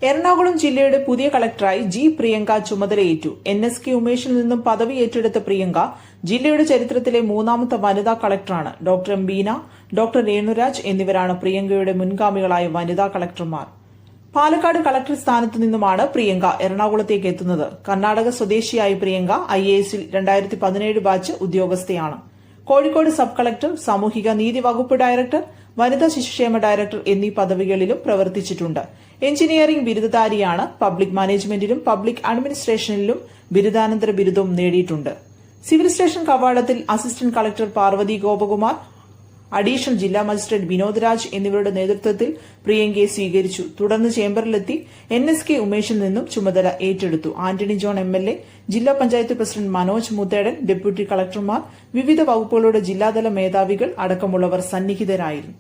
എറണാകുളം ജില്ലയുടെ പുതിയ കളക്ടറായി ജി പ്രിയങ്ക ചുമതലയേറ്റു. NSK ഉമേഷിൽ നിന്നും പദവി ഏറ്റെടുത്ത പ്രിയങ്ക ജില്ലയുടെ ചരിത്രത്തിലെ മൂന്നാമത്തെ വനിതാ കളക്ടറാണ്. Doctor M Beena, doctor Renuraj എന്നിവരാണ് പ്രിയങ്കയുടെ മുൻഗാമികളായ വനിതാ കളക്ടർമാർ. പാലക്കാട് കളക്ടർ സ്ഥാനത്തു നിന്നുമാണ് പ്രിയങ്ക എറണാകുളത്തേക്ക് എത്തുന്നത്. കർണാടക സ്വദേശിയായ പ്രിയങ്ക IASൽ 2017 ബാച്ച് ഉദ്യോഗസ്ഥയാണ്. കോഴിക്കോട് സബ് കളക്ടർ, സാമൂഹിക നീതി വകുപ്പ് ഡയറക്ടർ, വനിതാ ശിശുക്ഷേമ ഡയറക്ടർ എന്നീ പദവികളിലും പ്രവർത്തിച്ചിട്ടുണ്ട്. എഞ്ചിനീയറിംഗ് ബിരുദധാരിയാണ്. പബ്ലിക് മാനേജ്മെന്റിലും പബ്ലിക് അഡ്മിനിസ്ട്രേഷനിലും ബിരുദാനന്തര ബിരുദവും നേടിയിട്ടുണ്ട്. സിവിൽ സ്റ്റേഷൻ കവാടത്തിൽ assistant collector Parvathy Gopakumar, additional ജില്ലാ മജിസ്ട്രേറ്റ് വിനോദ് രാജ് എന്നിവരുടെ നേതൃത്വത്തിൽ പ്രിയങ്കയെ സ്വീകരിച്ചു. തുടർന്ന് ചേംബറിലെത്തി NSK ഉമേഷിൽ നിന്നും ചുമതല ഏറ്റെടുത്തു. ആന്റണി ജോൺ MLA, ജില്ലാ പഞ്ചായത്ത് പ്രസിഡന്റ് മനോജ് മുത്തേടൻ, ഡെപ്യൂട്ടി കളക്ടർമാർ, വിവിധ വകുപ്പുകളുടെ ജില്ലാതല മേധാവികൾ അടക്കമുള്ളവർ സന്നിഹിതരായിരുന്നു.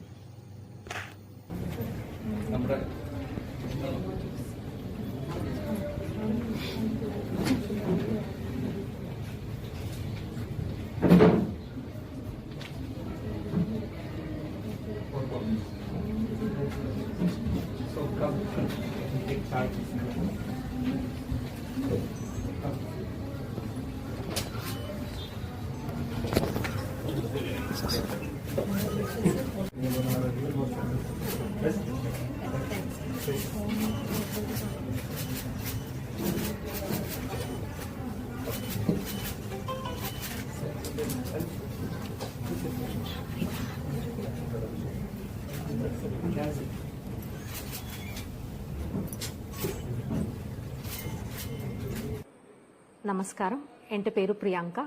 നമസ്കാരം, എൻ്റെ പേര് പ്രിയങ്ക.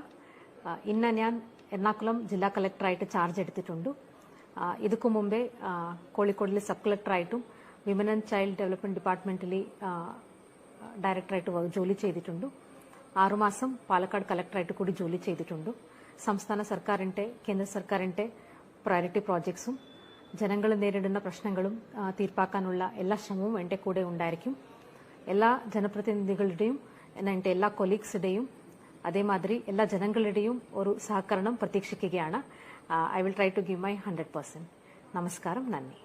ഇന്ന് ഞാൻ എറണാകുളം ജില്ലാ കളക്ടറായിട്ട് ചാർജ് എടുത്തിട്ടുണ്ട്. ഇതിനു മുമ്പേ കോഴിക്കോടിലെ സബ് കളക്ടറായിട്ടും വിമൻ ആൻഡ് ചൈൽഡ് ഡെവലപ്മെന്റ് ഡിപ്പാർട്ട്മെന്റിൽ ഡയറക്ടറായിട്ട് ജോലി ചെയ്തിട്ടുണ്ട്. 6 മാസം പാലക്കാട് കളക്ടറായിട്ട് കൂടി ജോലി ചെയ്തിട്ടുണ്ട്. സംസ്ഥാന സർക്കാരിന്റെ, കേന്ദ്ര സർക്കാരിന്റെ പ്രയോറിറ്റി പ്രോജക്ട്സും ജനങ്ങൾ നേരിടുന്ന പ്രശ്നങ്ങളും തീർപ്പാക്കാനുള്ള എല്ലാ ശ്രമവും എൻ്റെ കൂടെ ഉണ്ടായിരിക്കും. എല്ലാ ജനപ്രതിനിധികളുടെയും, എൻ്റെ എല്ലാ കൊളീഗ്സിന്റെയും, അതേമാതിരി എല്ലാ ജനങ്ങളുടെയും ഒരു സഹകരണം പ്രതീക്ഷിക്കുകയാണ്. I will try to give my 100%. നമസ്കാരം, നന്ദി.